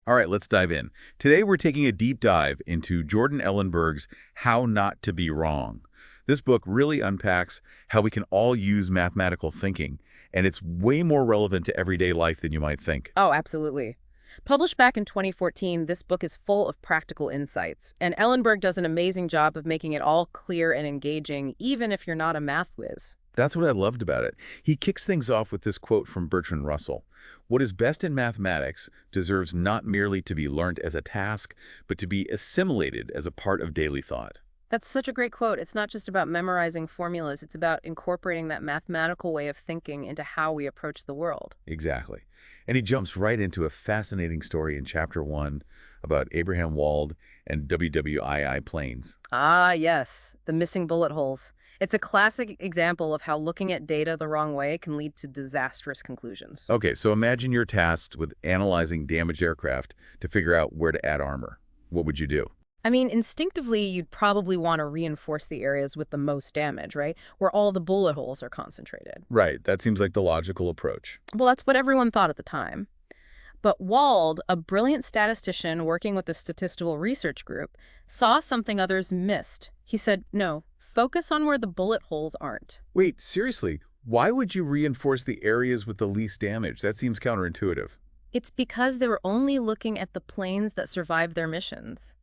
All right, let's dive in. Today we're taking a deep dive into Jordan Ellenberg's How Not to Be Wrong. This book really unpacks how we can all use mathematical thinking, and it's way more relevant to everyday life than you might think. Oh, absolutely. Published back in 2014, this book is full of practical insights, and Ellenberg does an amazing job of making it all clear and engaging, even if you're not a math whiz. That's what I loved about it. He kicks things off with this quote from Bertrand Russell. What is best in mathematics deserves not merely to be learnt as a task, but to be assimilated as a part of daily thought. That's such a great quote. It's not just about memorizing formulas, it's about incorporating that mathematical way of thinking into how we approach the world. Exactly. And he jumps right into a fascinating story in Chapter 1 about Abraham Wald and WWII planes. Ah, yes, the missing bullet holes. It's a classic example of how looking at data the wrong way can lead to disastrous conclusions. Okay, so imagine you're tasked with analyzing damaged aircraft to figure out where to add armor. What would you do? I mean, instinctively, you'd probably want to reinforce the areas with the most damage, right? Where all the bullet holes are concentrated. Right, that seems like the logical approach. Well, that's what everyone thought at the time. But Wald, a brilliant statistician working with the statistical research group, saw something others missed. He said, no, focus on where the bullet holes aren't. Wait, seriously, why would you reinforce the areas with the least damage? That seems counterintuitive. It's because they were only looking at the planes that survived their missions.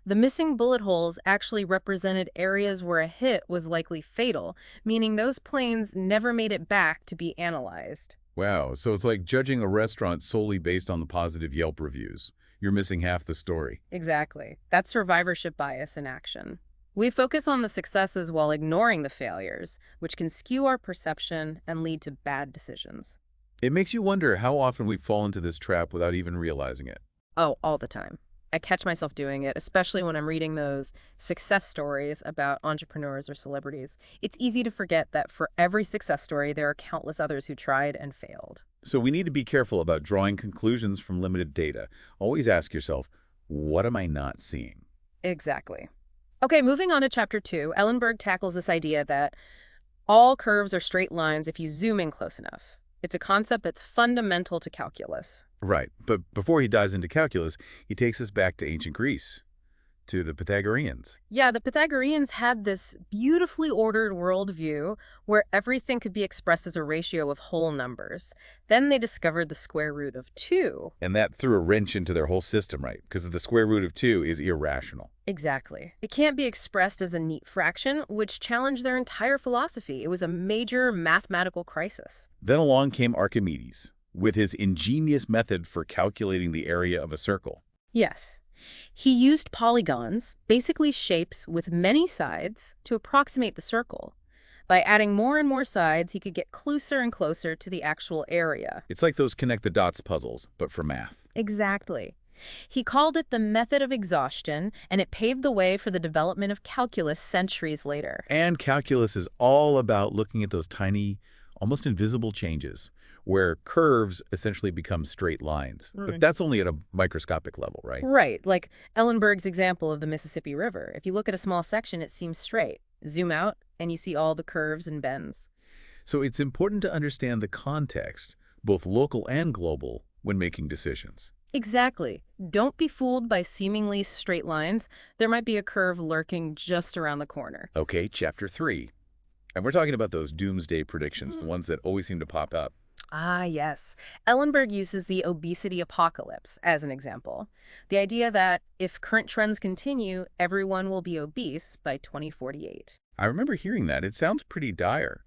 The missing bullet holes actually represented areas where a hit was likely fatal, meaning those planes never made it back to be analyzed. Wow, so it's like judging a restaurant solely based on the positive Yelp reviews. You're missing half the story. Exactly. That's survivorship bias in action. We focus on the successes while ignoring the failures, which can skew our perception and lead to bad decisions. It makes you wonder how often we fall into this trap without even realizing it. Oh, all the time. I catch myself doing it, especially when I'm reading those success stories about entrepreneurs or celebrities. It's easy to forget that for every success story, there are countless others who tried and failed. So we need to be careful about drawing conclusions from limited data. Always ask yourself, what am I not seeing? Exactly. Okay, moving on to Chapter 2, Ellenberg tackles this idea that all curves are straight lines if you zoom in close enough. It's a concept that's fundamental to calculus. Right, but before he dives into calculus, he takes us back to ancient Greece, to the Pythagoreans. Yeah, the Pythagoreans had this beautifully ordered worldview where everything could be expressed as a ratio of whole numbers. Then they discovered the square root of 2. And that threw a wrench into their whole system, right? Because the square root of 2 is irrational. Exactly. It can't be expressed as a neat fraction, which challenged their entire philosophy. It was a major mathematical crisis. Then along came Archimedes, with his ingenious method for calculating the area of a circle. Yes. He used polygons, basically shapes with many sides, to approximate the circle. By adding more and more sides, he could get closer and closer to the actual area. It's like those connect the dots puzzles, but for math. Exactly. He called it the method of exhaustion, and it paved the way for the development of calculus centuries later. And calculus is all about looking at those tiny, almost invisible changes, where curves essentially become straight lines. But that's only at a microscopic level, right? Right, like Ellenberg's example of the Mississippi River. If you look at a small section, it seems straight. Zoom out, and you see all the curves and bends. So it's important to understand the context, both local and global, when making decisions. Exactly. Don't be fooled by seemingly straight lines. There might be a curve lurking just around the corner. Okay, Chapter 3. And we're talking about those doomsday predictions, the ones that always seem to pop up. Ah, yes. Ellenberg uses the obesity apocalypse as an example. The idea that if current trends continue, everyone will be obese by 2048. I remember hearing that. It sounds pretty dire.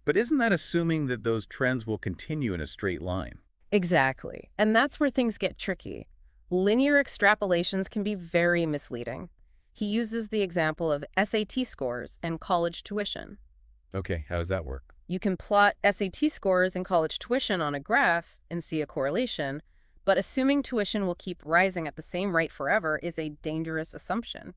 But isn't that assuming that those trends will continue in a straight line? Exactly. And that's where things get tricky. Linear extrapolations can be very misleading. He uses the example of SAT scores and college tuition. Okay, how does that work? You can plot SAT scores and college tuition on a graph and see a correlation, but assuming tuition will keep rising at the same rate forever is a dangerous assumption.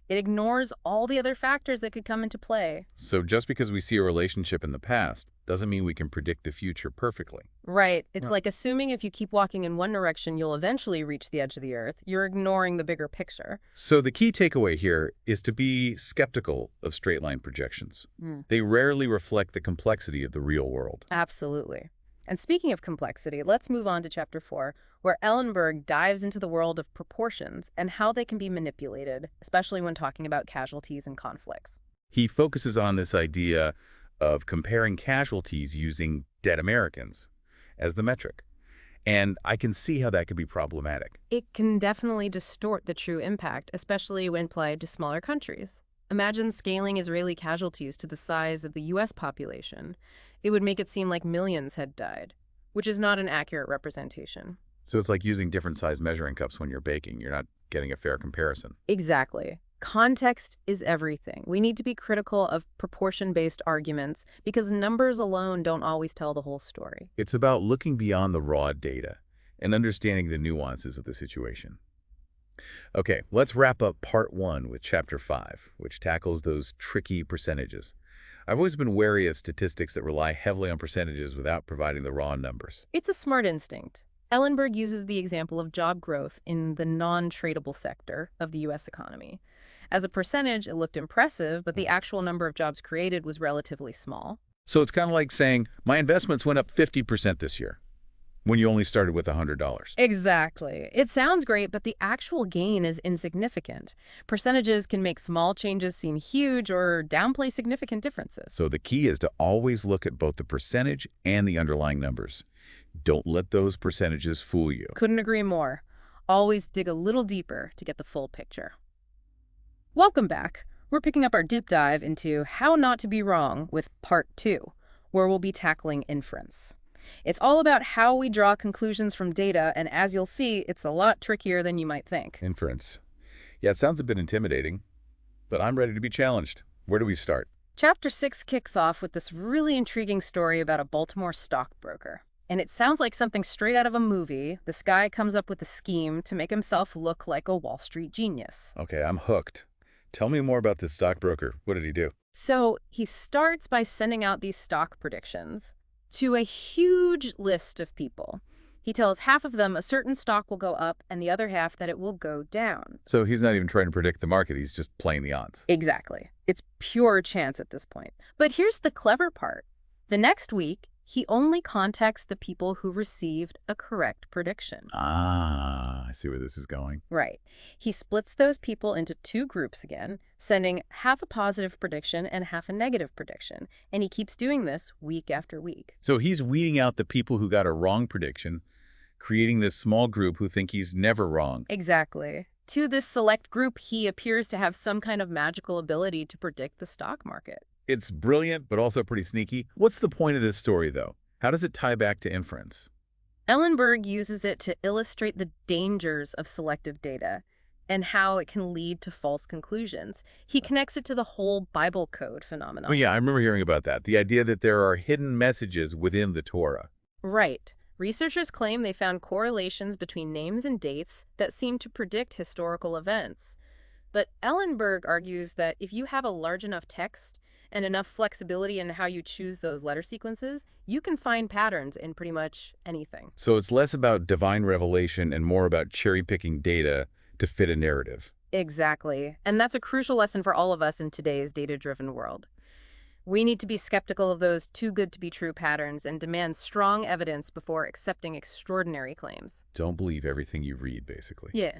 It ignores all the other factors that could come into play. So just because we see a relationship in the past doesn't mean we can predict the future perfectly. Right. It's like assuming if you keep walking in one direction, you'll eventually reach the edge of the earth. You're ignoring the bigger picture. So the key takeaway here is to be skeptical of straight line projections. They rarely reflect the complexity of the real world. Absolutely. And speaking of complexity, let's move on to Chapter 4, where Ellenberg dives into the world of proportions and how they can be manipulated, especially when talking about casualties and conflicts. He focuses on this idea of comparing casualties using dead Americans as the metric. And I can see how that could be problematic. It can definitely distort the true impact, especially when applied to smaller countries. Imagine scaling Israeli casualties to the size of the U.S. population. It would make it seem like millions had died, which is not an accurate representation. So it's like using different size measuring cups when you're baking. You're not getting a fair comparison. Exactly. Context is everything. We need to be critical of proportion-based arguments because numbers alone don't always tell the whole story. It's about looking beyond the raw data and understanding the nuances of the situation. Okay, let's wrap up part 1 with chapter 5, which tackles those tricky percentages. I've always been wary of statistics that rely heavily on percentages without providing the raw numbers. It's a smart instinct. Ellenberg uses the example of job growth in the non-tradable sector of the U.S. economy. As a percentage, it looked impressive, but the actual number of jobs created was relatively small. So it's kind of like saying, my investments went up 50% this year, when you only started with $100. Exactly. It sounds great, but the actual gain is insignificant. Percentages can make small changes seem huge or downplay significant differences. So the key is to always look at both the percentage and the underlying numbers. Don't let those percentages fool you. Couldn't agree more. Always dig a little deeper to get the full picture. Welcome back. We're picking up our deep dive into How Not to Be Wrong with Part 2, where we'll be tackling inference. It's all about how we draw conclusions from data, and as you'll see, it's a lot trickier than you might think. Inference. Yeah, it sounds a bit intimidating, but I'm ready to be challenged. Where do we start? Chapter 6 kicks off with this really intriguing story about a Baltimore stockbroker. And it sounds like something straight out of a movie. This guy comes up with a scheme to make himself look like a Wall Street genius. Okay, I'm hooked. Tell me more about this stockbroker. What did he do? So he starts by sending out these stock predictions to a huge list of people. He tells half of them a certain stock will go up and the other half that it will go down. So he's not even trying to predict the market. He's just playing the odds. Exactly. It's pure chance at this point. But here's the clever part. The next week, he only contacts the people who received a correct prediction. Ah, I see where this is going. Right. He splits those people into two groups again, sending half a positive prediction and half a negative prediction. And he keeps doing this week after week. So he's weeding out the people who got a wrong prediction, creating this small group who think he's never wrong. Exactly. To this select group, he appears to have some kind of magical ability to predict the stock market. It's brilliant, but also pretty sneaky. What's the point of this story, though? How does it tie back to inference? Ellenberg uses it to illustrate the dangers of selective data and how it can lead to false conclusions. He connects it to the whole Bible code phenomenon. Oh, yeah, I remember hearing about that. The idea that there are hidden messages within the Torah. Right. Researchers claim they found correlations between names and dates that seem to predict historical events. But Ellenberg argues that if you have a large enough text and enough flexibility in how you choose those letter sequences, you can find patterns in pretty much anything. So it's less about divine revelation and more about cherry-picking data to fit a narrative. Exactly. And that's a crucial lesson for all of us in today's data-driven world. We need to be skeptical of those too-good-to-be-true patterns and demand strong evidence before accepting extraordinary claims. Don't believe everything you read, basically. Yeah.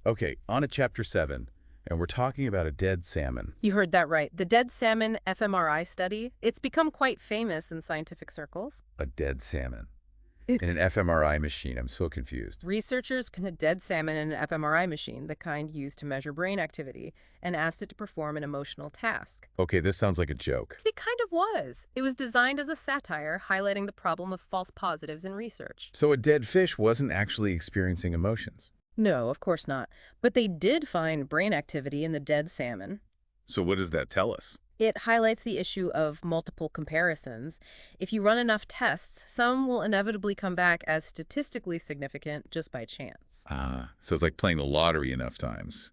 Okay, on to Chapter 7. And we're talking about a dead salmon. You heard that right. The dead salmon fMRI study, it's become quite famous in scientific circles. A dead salmon. In an fMRI machine. I'm so confused. Researchers put a dead salmon in an fMRI machine, the kind used to measure brain activity, and asked it to perform an emotional task. Okay, this sounds like a joke. It kind of was. It was designed as a satire, highlighting the problem of false positives in research. So a dead fish wasn't actually experiencing emotions. No, of course not. But they did find brain activity in the dead salmon. So what does that tell us? It highlights the issue of multiple comparisons. If you run enough tests, some will inevitably come back as statistically significant just by chance. So it's like playing the lottery enough times.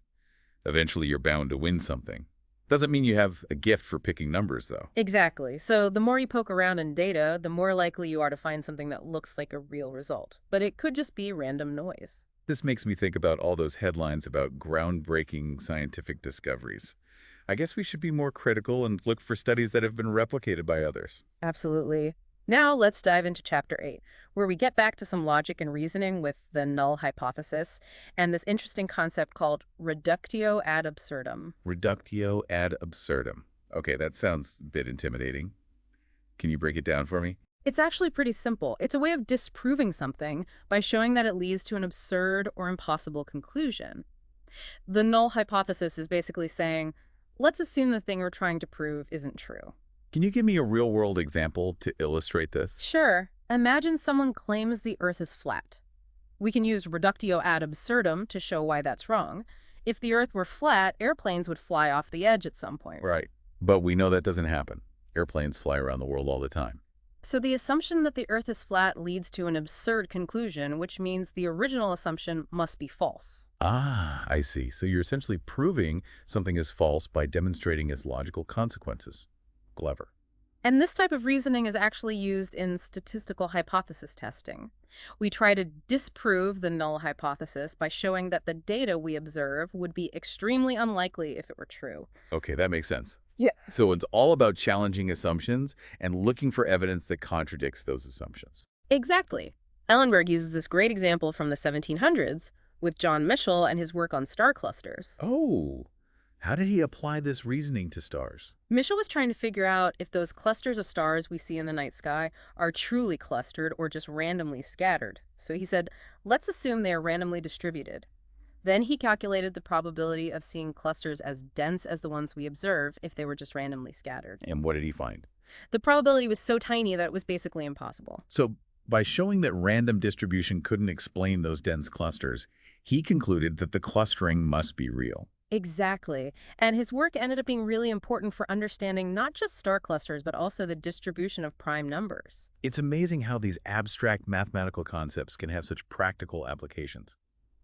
Eventually you're bound to win something. Doesn't mean you have a gift for picking numbers, though. Exactly. So the more you poke around in data, the more likely you are to find something that looks like a real result. But it could just be random noise. This makes me think about all those headlines about groundbreaking scientific discoveries. I guess we should be more critical and look for studies that have been replicated by others. Absolutely. Now let's dive into Chapter 8, where we get back to some logic and reasoning with the null hypothesis and this interesting concept called reductio ad absurdum. Reductio ad absurdum. Okay, that sounds a bit intimidating. Can you break it down for me? It's actually pretty simple. It's a way of disproving something by showing that it leads to an absurd or impossible conclusion. The null hypothesis is basically saying, let's assume the thing we're trying to prove isn't true. Can you give me a real-world example to illustrate this? Sure, imagine someone claims the Earth is flat. We can use reductio ad absurdum to show why that's wrong. If the Earth were flat, airplanes would fly off the edge at some point. Right. But we know that doesn't happen. Airplanes fly around the world all the time. So the assumption that the Earth is flat leads to an absurd conclusion, which means the original assumption must be false. Ah, I see. So you're essentially proving something is false by demonstrating its logical consequences. Clever. And this type of reasoning is actually used in statistical hypothesis testing. We try to disprove the null hypothesis by showing that the data we observe would be extremely unlikely if it were true. Okay, that makes sense. Yeah. So it's all about challenging assumptions and looking for evidence that contradicts those assumptions. Exactly. Ellenberg uses this great example from the 1700s with John Michell and his work on star clusters. Oh, how did he apply this reasoning to stars? Michell was trying to figure out if those clusters of stars we see in the night sky are truly clustered or just randomly scattered. So he said, let's assume they are randomly distributed. Then he calculated the probability of seeing clusters as dense as the ones we observe if they were just randomly scattered. And what did he find? The probability was so tiny that it was basically impossible. So by showing that random distribution couldn't explain those dense clusters, he concluded that the clustering must be real. Exactly. And his work ended up being really important for understanding not just star clusters, but also the distribution of prime numbers. It's amazing how these abstract mathematical concepts can have such practical applications.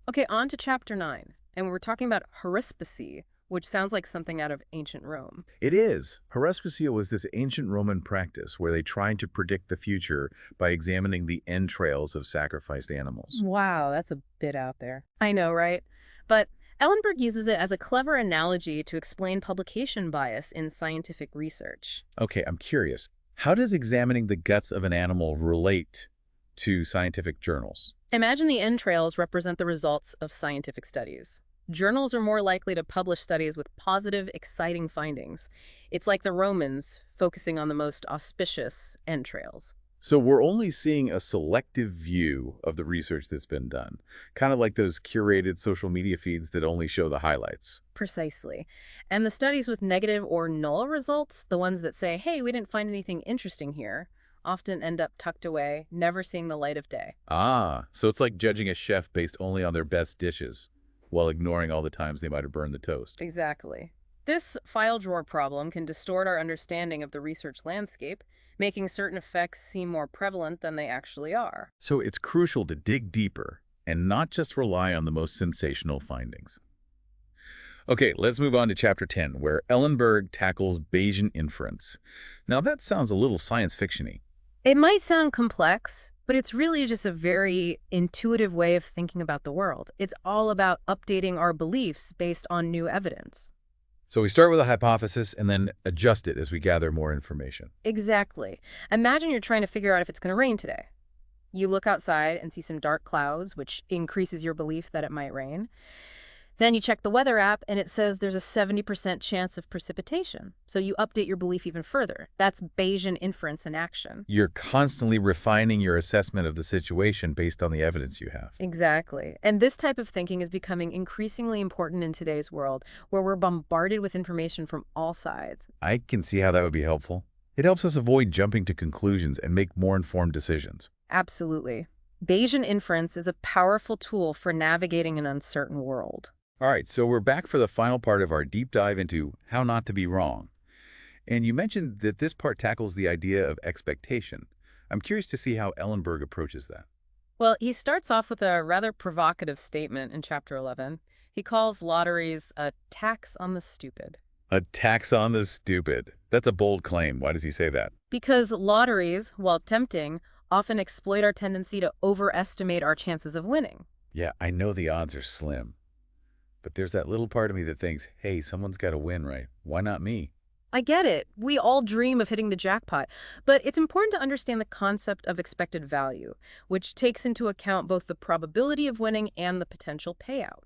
Okay, on to Chapter 9. And we're talking about haruspicy, which sounds like something out of ancient Rome. It is. Haruspicia was this ancient Roman practice where they tried to predict the future by examining the entrails of sacrificed animals. Wow, that's a bit out there. I know, right? But Ellenberg uses it as a clever analogy to explain publication bias in scientific research. Okay, I'm curious. How does examining the guts of an animal relate to scientific journals? Imagine the entrails represent the results of scientific studies. Journals are more likely to publish studies with positive, exciting findings. It's like the Romans focusing on the most auspicious entrails. So we're only seeing a selective view of the research that's been done, kind of like those curated social media feeds that only show the highlights. Precisely. And the studies with negative or null results, the ones that say, hey, we didn't find anything interesting here, often end up tucked away, never seeing the light of day. Ah, so it's like judging a chef based only on their best dishes, while ignoring all the times they might have burned the toast. Exactly. This file drawer problem can distort our understanding of the research landscape, making certain effects seem more prevalent than they actually are. So it's crucial to dig deeper and not just rely on the most sensational findings. Okay, let's move on to Chapter 10, where Ellenberg tackles Bayesian inference. Now that sounds a little science fiction-y. It might sound complex, but it's really just a very intuitive way of thinking about the world. It's all about updating our beliefs based on new evidence. So we start with a hypothesis and then adjust it as we gather more information. Exactly. Imagine you're trying to figure out if it's going to rain today. You look outside and see some dark clouds, which increases your belief that it might rain. Then you check the weather app and it says there's a 70% chance of precipitation. So you update your belief even further. That's Bayesian inference in action. You're constantly refining your assessment of the situation based on the evidence you have. Exactly. And this type of thinking is becoming increasingly important in today's world, where we're bombarded with information from all sides. I can see how that would be helpful. It helps us avoid jumping to conclusions and make more informed decisions. Absolutely. Bayesian inference is a powerful tool for navigating an uncertain world. All right, so we're back for the final part of our deep dive into how not to be wrong. And you mentioned that this part tackles the idea of expectation. I'm curious to see how Ellenberg approaches that. Well, he starts off with a rather provocative statement in Chapter 11. He calls lotteries a tax on the stupid. A tax on the stupid. That's a bold claim. Why does he say that? Because lotteries, while tempting, often exploit our tendency to overestimate our chances of winning. Yeah, I know the odds are slim. But there's that little part of me that thinks, hey, someone's got to win, right? Why not me? I get it. We all dream of hitting the jackpot. But it's important to understand the concept of expected value, which takes into account both the probability of winning and the potential payout.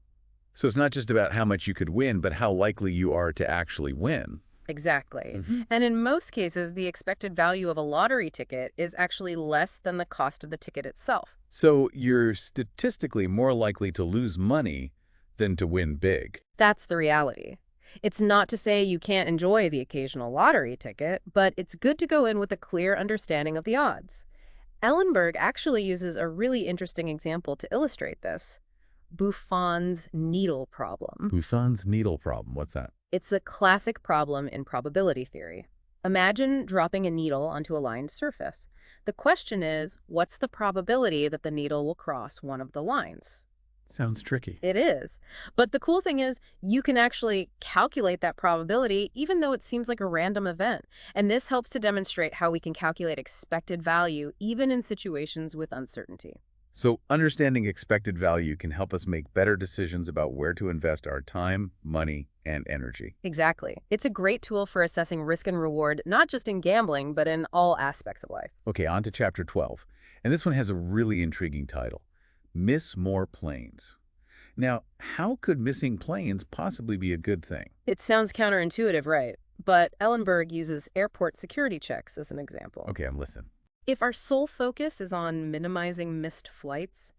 So it's not just about how much you could win, but how likely you are to actually win. Exactly. Hmm. And in most cases, the expected value of a lottery ticket is actually less than the cost of the ticket itself. So you're statistically more likely to lose money than to win big. That's the reality. It's not to say you can't enjoy the occasional lottery ticket, but it's good to go in with a clear understanding of the odds. Ellenberg actually uses a really interesting example to illustrate this. Buffon's needle problem. Poisson's needle problem. What's that? It's a classic problem in probability theory. Imagine dropping a needle onto a lined surface. The question is, what's the probability that the needle will cross one of the lines? Sounds tricky. It is. But the cool thing is, you can actually calculate that probability even though it seems like a random event. And this helps to demonstrate how we can calculate expected value even in situations with uncertainty. So understanding expected value can help us make better decisions about where to invest our time, money, and energy. Exactly. It's a great tool for assessing risk and reward, not just in gambling, but in all aspects of life. Okay, on to chapter 12. And this one has a really intriguing title, Miss More Planes. Now, how could missing planes possibly be a good thing? It sounds counterintuitive, right? But Ellenberg uses airport security checks as an example. Okay, I'm listening. If our sole focus is on minimizing missed flights,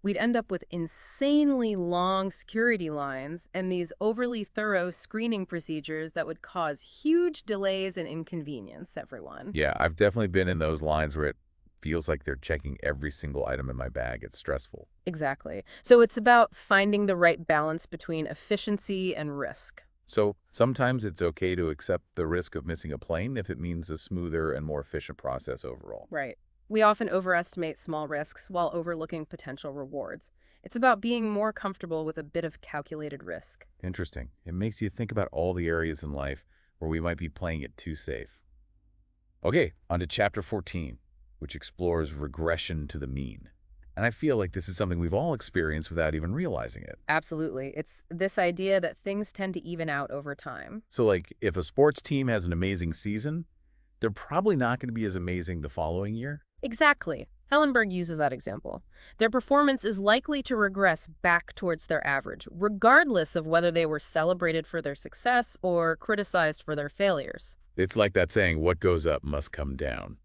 we'd end up with insanely long security lines and these overly thorough screening procedures that would cause huge delays and inconvenience everyone. Yeah, I've definitely been in those lines where it feels like they're checking every single item in my bag. It's stressful. Exactly. So it's about finding the right balance between efficiency and risk. So sometimes it's okay to accept the risk of missing a plane if it means a smoother and more efficient process overall. Right. We often overestimate small risks while overlooking potential rewards. It's about being more comfortable with a bit of calculated risk. Interesting. It makes you think about all the areas in life where we might be playing it too safe. Okay, on to chapter 14, which explores regression to the mean. And I feel like this is something we've all experienced without even realizing it. Absolutely. It's this idea that things tend to even out over time. So like if a sports team has an amazing season, they're probably not going to be as amazing the following year. Exactly. Ellenberg uses that example. Their performance is likely to regress back towards their average, regardless of whether they were celebrated for their success or criticized for their failures. It's like that saying, what goes up must come down.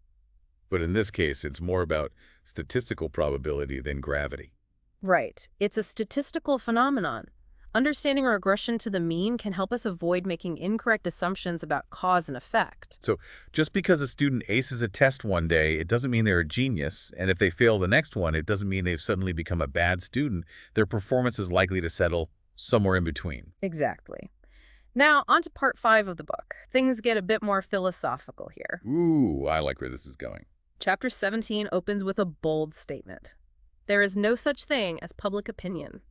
But in this case, it's more about statistical probability than gravity. Right. It's a statistical phenomenon. Understanding regression to the mean can help us avoid making incorrect assumptions about cause and effect. So just because a student aces a test one day, it doesn't mean they're a genius. And if they fail the next one, it doesn't mean they've suddenly become a bad student. Their performance is likely to settle somewhere in between. Exactly. Now, on to part 5 of the book. Things get a bit more philosophical here. Ooh, I like where this is going. Chapter 17 opens with a bold statement. There is no such thing as public opinion.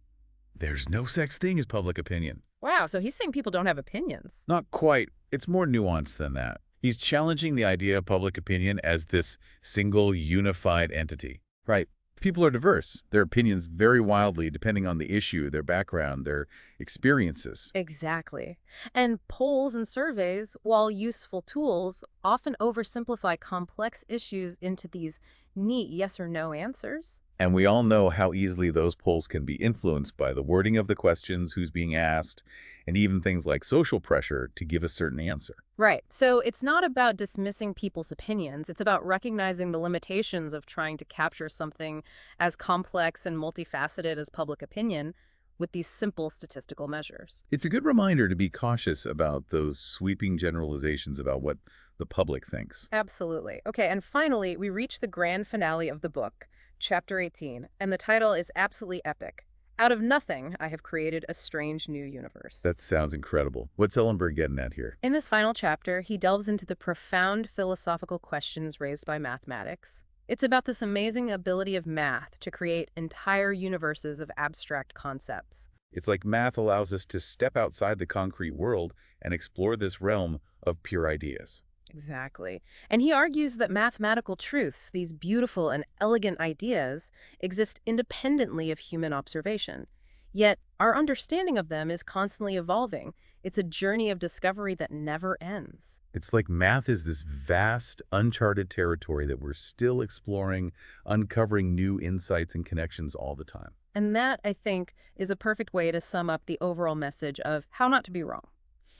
There's no such thing as public opinion. Wow, so he's saying people don't have opinions. Not quite. It's more nuanced than that. He's challenging the idea of public opinion as this single, unified entity. Right. People are diverse. Their opinions vary wildly depending on the issue, their background, their experiences. Exactly. And polls and surveys, while useful tools, often oversimplify complex issues into these neat yes or no answers. And we all know how easily those polls can be influenced by the wording of the questions, who's being asked, and even things like social pressure to give a certain answer. Right. So it's not about dismissing people's opinions. It's about recognizing the limitations of trying to capture something as complex and multifaceted as public opinion with these simple statistical measures. It's a good reminder to be cautious about those sweeping generalizations about what the public thinks. Absolutely. Okay, and finally, we reach the grand finale of the book, Chapter 18, and the title is absolutely epic. Out of nothing, I have created a strange new universe. That sounds incredible. What's Ellenberg getting at here? In this final chapter, he delves into the profound philosophical questions raised by mathematics. It's about this amazing ability of math to create entire universes of abstract concepts. It's like math allows us to step outside the concrete world and explore this realm of pure ideas. Exactly. And he argues that mathematical truths, these beautiful and elegant ideas, exist independently of human observation. Yet, our understanding of them is constantly evolving. It's a journey of discovery that never ends. It's like math is this vast, uncharted territory that we're still exploring, uncovering new insights and connections all the time. And that, I think, is a perfect way to sum up the overall message of how not to be wrong.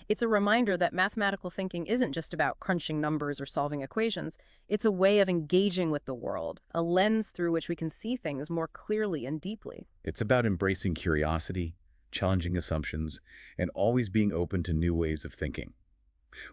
It's a reminder that mathematical thinking isn't just about crunching numbers or solving equations. It's a way of engaging with the world, a lens through which we can see things more clearly and deeply. It's about embracing curiosity, challenging assumptions, and always being open to new ways of thinking.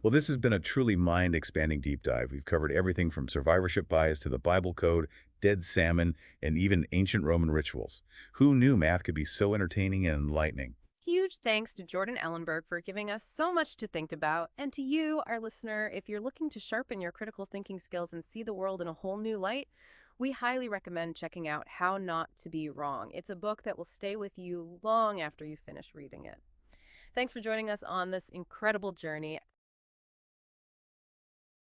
Well, this has been a truly mind-expanding deep dive. We've covered everything from survivorship bias to the Bible code, dead salmon, and even ancient Roman rituals. Who knew math could be so entertaining and enlightening? Huge thanks to Jordan Ellenberg for giving us so much to think about. And to you, our listener, if you're looking to sharpen your critical thinking skills and see the world in a whole new light, we highly recommend checking out How Not to Be Wrong. It's a book that will stay with you long after you finish reading it. Thanks for joining us on this incredible journey.